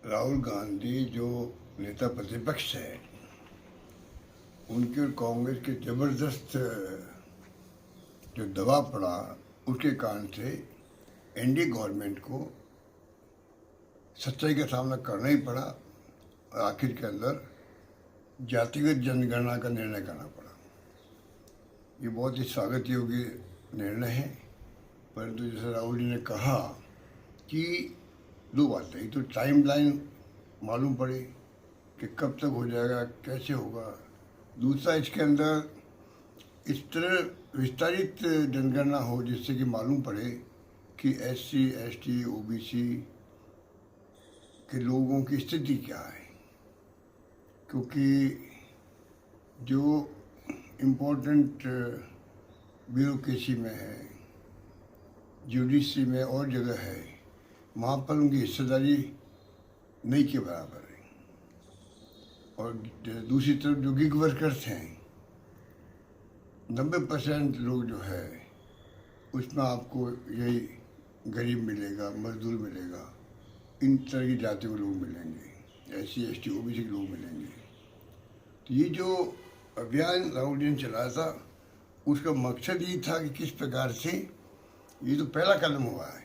राहुल गांधी जो नेता प्रतिपक्ष है, उनके और कांग्रेस के जबरदस्त जो दबाव पड़ा, उसके कारण से एनडीए गवर्नमेंट को सच्चाई का सामना करना ही पड़ा और आखिर के अंदर जातिगत जनगणना का निर्णय करना पड़ा। ये बहुत ही स्वागत योग्य निर्णय है, परंतु जैसे राहुल जी ने कहा कि दो बातें, एक तो टाइमलाइन मालूम पड़े कि कब तक हो जाएगा, कैसे होगा। दूसरा, इसके अंदर इस तरह विस्तारित जनगणना हो जिससे कि मालूम पड़े कि एससी, एसटी, ओबीसी के लोगों की स्थिति क्या है, क्योंकि जो इम्पोर्टेंट ब्यूरोक्रेसी में है, जुडिशरी में और जगह है, वहाँ पर उनकी हिस्सेदारी नहीं के बराबर है। और दूसरी तरफ जो गिग वर्कर्स हैं, 90% लोग जो है उसमें आपको यही गरीब मिलेगा, मजदूर मिलेगा, इन तरह की जाति के लोग मिलेंगे, एससी, एसटी, ओबीसी के लोग मिलेंगे। तो ये जो अभियान राहुल जी ने चलाया था, उसका मकसद ये था कि किस प्रकार से, ये तो पहला कदम हुआ है,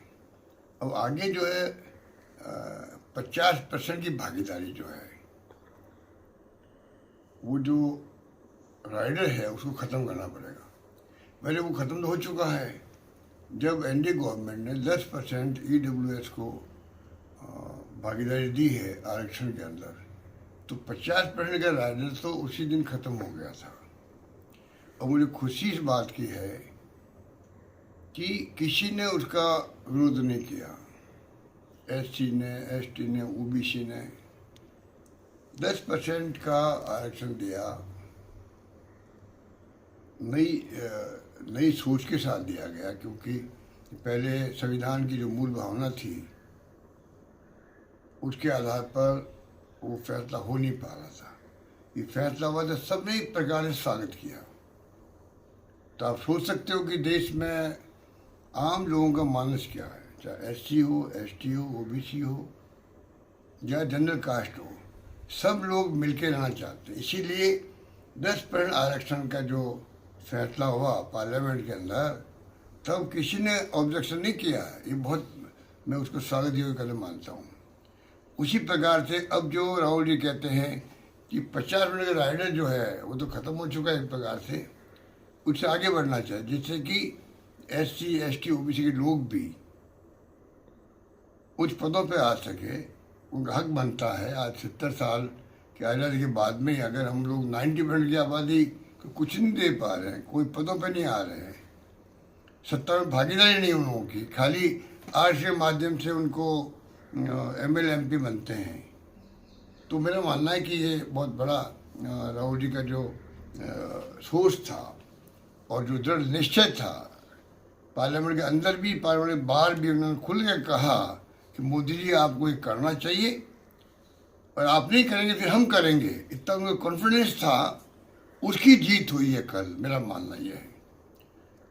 अब आगे जो है 50% की भागीदारी जो है, वो जो राइडर है उसको ख़त्म करना पड़ेगा। पहले वो ख़त्म तो हो चुका है, जब एनडीए गवर्नमेंट ने 10% ईडब्ल्यूएस को भागीदारी दी है आरक्षण के अंदर, तो 50% का राइडर तो उसी दिन ख़त्म हो गया था। और मुझे खुशी इस बात की है कि किसी ने उसका विरोध नहीं किया। एससी ने, एसटी ने, ओबीसी ने 10% का आरक्षण दिया, नई सोच के साथ दिया गया, क्योंकि पहले संविधान की जो मूल भावना थी उसके आधार पर वो फैसला हो नहीं पा रहा था। ये फैसला हुआ तो सबने एक प्रकार से स्वागत किया। तो आप सोच सकते हो कि देश में आम लोगों का मानस क्या है, चाहे एससी हो, एसटी हो, ओबीसी हो या जनरल कास्ट हो, सब लोग मिलकर रहना चाहते हैं। इसीलिए 10% आरक्षण का जो फैसला हुआ पार्लियामेंट के अंदर, तब किसी ने ऑब्जेक्शन नहीं किया। ये बहुत, मैं उसको स्वागत योग्य कदम मानता हूँ। उसी प्रकार से अब जो राहुल जी कहते हैं कि 50% का राइडर जो है वो तो ख़त्म हो चुका है, एक प्रकार से उससे आगे बढ़ना चाहिए, जिससे कि एससी, एसटी, ओबीसी के लोग भी उच्च पदों पे आ सके। उनका हक बनता है। आज 70 साल की आज़ादी के बाद में अगर हम लोग 90% की आबादी को कुछ नहीं दे पा रहे हैं, कोई पदों पे नहीं आ रहे हैं, सत्ता में भागीदारी नहीं उन लोगों की, खाली आर्ट्स के माध्यम से उनको एमएलए एमपी बनते हैं, तो मेरा मानना है कि ये बहुत बड़ा राहुल जी का जो सोच था और जो दृढ़ निश्चय था, पार्लियामेंट के अंदर भी पार्लियामेंट के बाहर भी उन्होंने खुल के कहा कि मोदी जी आपको ये करना चाहिए और आप नहीं करेंगे फिर हम करेंगे, इतना उनका कॉन्फिडेंस था। उसकी जीत हुई है कल, मेरा मानना ये है।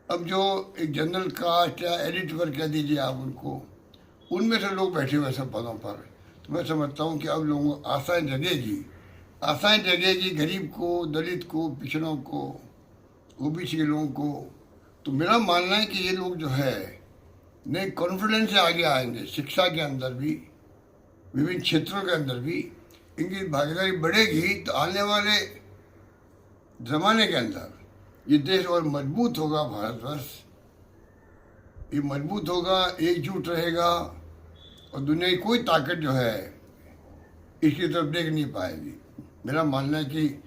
अब जो एक जनरल कास्ट या एडिट वर्ग कह दीजिए आप उनको, उनमें से लोग बैठे हुए सब पदों पर, तो मैं समझता हूँ कि अब लोगों को आशाएं जगेगी, गरीब को, दलित को, पिछड़ों को, ओबीसी के लोगों को। तो मेरा मानना है कि ये लोग जो है नए कॉन्फिडेंस से आगे आएंगे। शिक्षा के अंदर भी, विभिन्न क्षेत्रों के अंदर भी इनकी भागीदारी बढ़ेगी, तो आने वाले ज़माने के अंदर ये देश और मजबूत होगा। भारतवर्ष ये मजबूत होगा, एकजुट रहेगा और दुनिया की कोई ताकत जो है इसकी तरफ देख नहीं पाएगी। मेरा मानना है कि